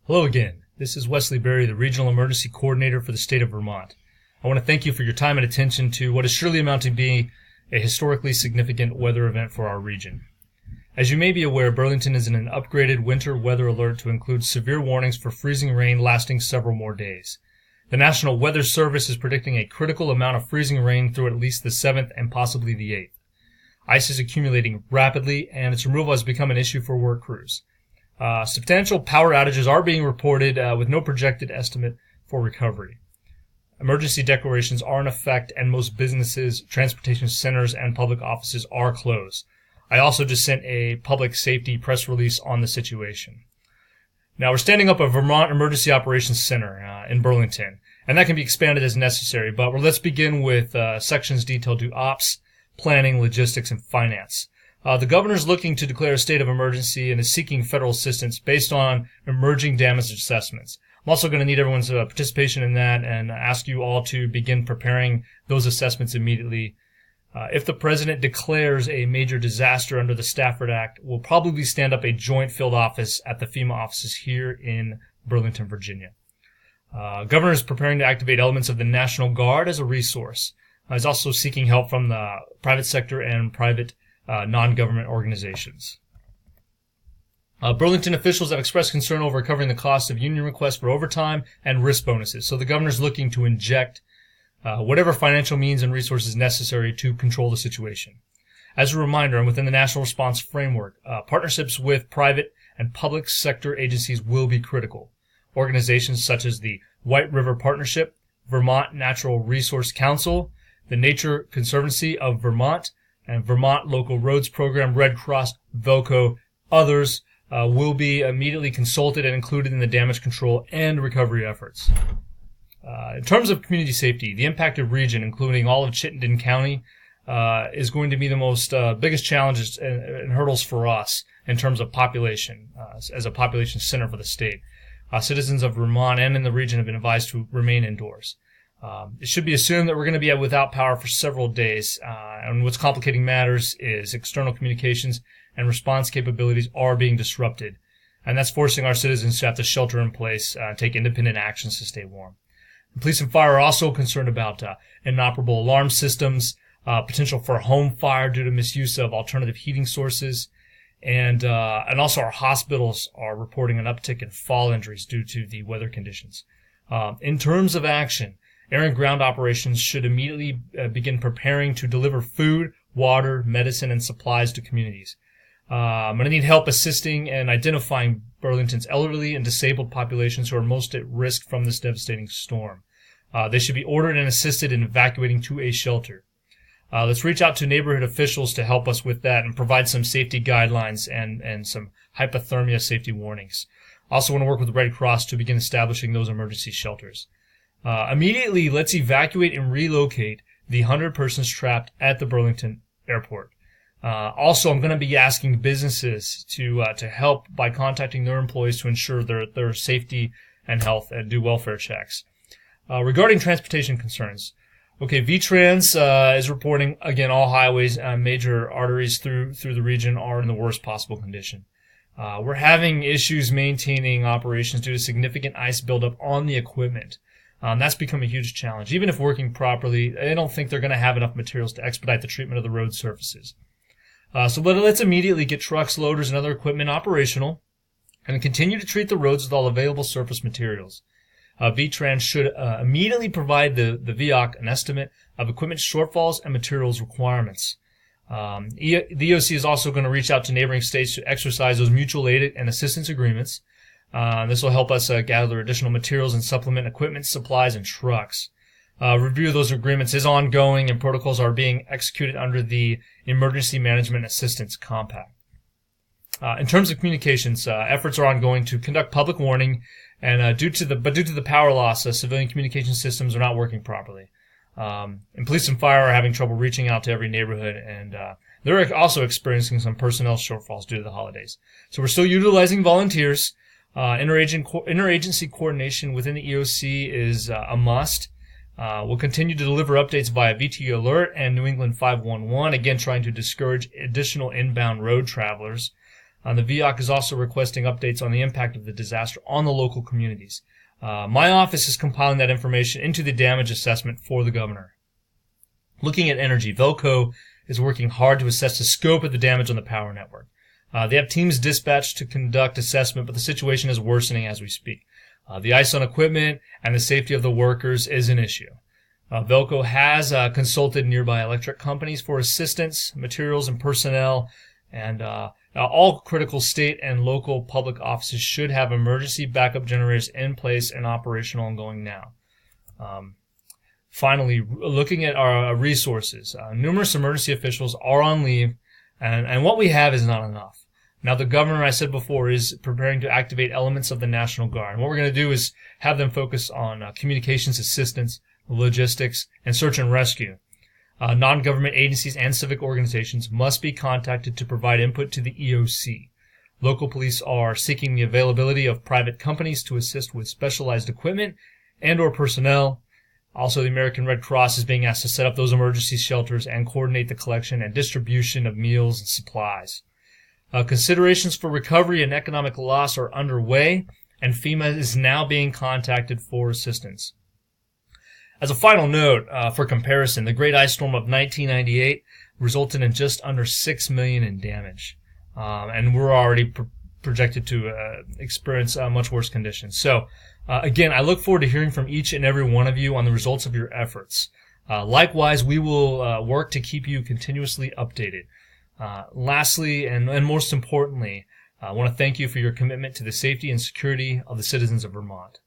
Hello again. This is Wesley Berry, the Regional Emergency Coordinator for the state of Vermont. I want to thank you for your time and attention to what is surely amounting to be a historically significant weather event for our region. As you may be aware, Burlington is in an upgraded winter weather alert to include severe warnings for freezing rain lasting several more days. The National Weather Service is predicting a critical amount of freezing rain through at least the 7th and possibly the 8th. Ice is accumulating rapidly, and its removal has become an issue for work crews. Substantial power outages are being reported with no projected estimate for recovery. Emergency declarations are in effect, and most businesses, transportation centers, and public offices are closed. I also just sent a public safety press release on the situation. Now, we're standing up a Vermont Emergency Operations Center in Burlington, and that can be expanded as necessary, but let's begin with sections detailed to ops, planning, logistics, and finance. The governor is looking to declare a state of emergency and is seeking federal assistance based on emerging damage assessments. I'm also going to need everyone's participation in that and ask you all to begin preparing those assessments immediately. If the president declares a major disaster under the Stafford Act, we'll probably stand up a joint field office at the FEMA offices here in Burlington, Virginia. Governor is preparing to activate elements of the National Guard as a resource. He's also seeking help from the private sector and private non-government organizations. Burlington officials have expressed concern over covering the cost of union requests for overtime and risk bonuses, so the governor's looking to inject whatever financial means and resources necessary to control the situation. As a reminder, and within the National Response Framework, partnerships with private and public sector agencies will be critical. Organizations such as the White River Partnership, Vermont Natural Resource Council, the Nature Conservancy of Vermont, and Vermont Local Roads Program, Red Cross, VELCO, others will be immediately consulted and included in the damage control and recovery efforts. In terms of community safety, the impacted region, including all of Chittenden County, is going to be the most biggest challenges and hurdles for us in terms of population, as a population center for the state. Citizens of Vermont and in the region have been advised to remain indoors. It should be assumed that we're going to be without power for several days, and what's complicating matters is external communications and response capabilities are being disrupted, and that's forcing our citizens to have to shelter in place and take independent actions to stay warm. The police and fire are also concerned about inoperable alarm systems, potential for home fire due to misuse of alternative heating sources, and also our hospitals are reporting an uptick in fall injuries due to the weather conditions. In terms of action, air and ground operations should immediately begin preparing to deliver food, water, medicine, and supplies to communities. I'm going to need help assisting and identifying Burlington's elderly and disabled populations who are most at risk from this devastating storm. They should be ordered and assisted in evacuating to a shelter. Let's reach out to neighborhood officials to help us with that and provide some safety guidelines and some hypothermia safety warnings. Also want to work with the Red Cross to begin establishing those emergency shelters. Immediately, let's evacuate and relocate the 100 persons trapped at the Burlington airport. Also, I'm going to be asking businesses to help by contacting their employees to ensure their safety and health and do welfare checks. Regarding transportation concerns, VTrans is reporting again all highways and major arteries through the region are in the worst possible condition. We're having issues maintaining operations due to significant ice buildup on the equipment. That's become a huge challenge. Even if working properly, I don't think they're going to have enough materials to expedite the treatment of the road surfaces. So let's immediately get trucks, loaders, and other equipment operational and continue to treat the roads with all available surface materials. VTrans should immediately provide the VOC an estimate of equipment shortfalls and materials requirements. The EOC is also going to reach out to neighboring states to exercise those mutual aid and assistance agreements. This will help us gather additional materials and supplement equipment, supplies, and trucks. Review of those agreements is ongoing, and protocols are being executed under the Emergency Management Assistance Compact. In terms of communications, efforts are ongoing to conduct public warning, and due to the power loss, civilian communication systems are not working properly. And police and fire are having trouble reaching out to every neighborhood, and they're also experiencing some personnel shortfalls due to the holidays. So we're still utilizing volunteers. Interagency coordination within the EOC is a must. We'll continue to deliver updates via VT Alert and New England 511, again trying to discourage additional inbound road travelers. The VOC is also requesting updates on the impact of the disaster on the local communities. My office is compiling that information into the damage assessment for the governor. Looking at energy, Velco is working hard to assess the scope of the damage on the power network. They have teams dispatched to conduct assessment, but the situation is worsening as we speak. The ice on equipment and the safety of the workers is an issue. Velco has consulted nearby electric companies for assistance, materials, and personnel, and all critical state and local public offices should have emergency backup generators in place and operational and going now. Finally, looking at our resources, numerous emergency officials are on leave, and what we have is not enough. Now, the governor, I said before, is preparing to activate elements of the National Guard. And what we're going to do is have them focus on communications assistance, logistics, and search and rescue. Non-government agencies and civic organizations must be contacted to provide input to the EOC. Local police are seeking the availability of private companies to assist with specialized equipment and or personnel. Also, the American Red Cross is being asked to set up those emergency shelters and coordinate the collection and distribution of meals and supplies. Considerations for recovery and economic loss are underway, and FEMA is now being contacted for assistance. As a final note, for comparison, the Great Ice Storm of 1998 resulted in just under $6 million in damage, and we're already projected to experience much worse conditions. So, again, I look forward to hearing from each and every one of you on the results of your efforts. Likewise, we will work to keep you continuously updated. Lastly, and most importantly, I want to thank you for your commitment to the safety and security of the citizens of Vermont.